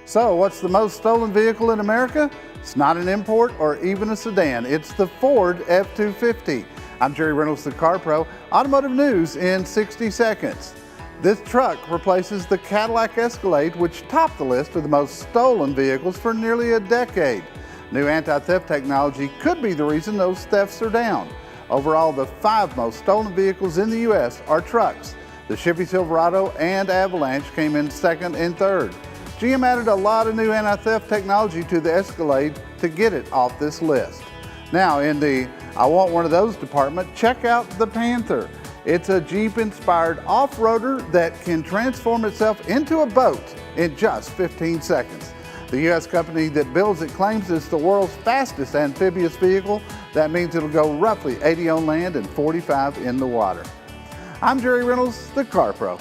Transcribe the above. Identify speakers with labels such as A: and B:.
A: So, what's the most stolen vehicle in America? It's not an import or even a sedan. It's the Ford F-250. I'm Jerry Reynolds, the Car Pro. Automotive news in 60 seconds. This truck replaces the Cadillac Escalade, which topped the list of the most stolen vehicles for nearly a decade. New anti-theft technology could be the reason those thefts are down. Overall, the 5 most stolen vehicles in the U.S. are trucks. The Chevy Silverado and Avalanche came in second and third. GM added a lot of new anti-theft technology to the Escalade to get it off this list. Now, in the I want one of those department, check out the Panther. It's a Jeep-inspired off-roader that can transform itself into a boat in just 15 seconds. The U.S. company that builds it claims it's the world's fastest amphibious vehicle. That means it'll go roughly 80 on land and 45 in the water. I'm Jerry Reynolds, the Car Pro.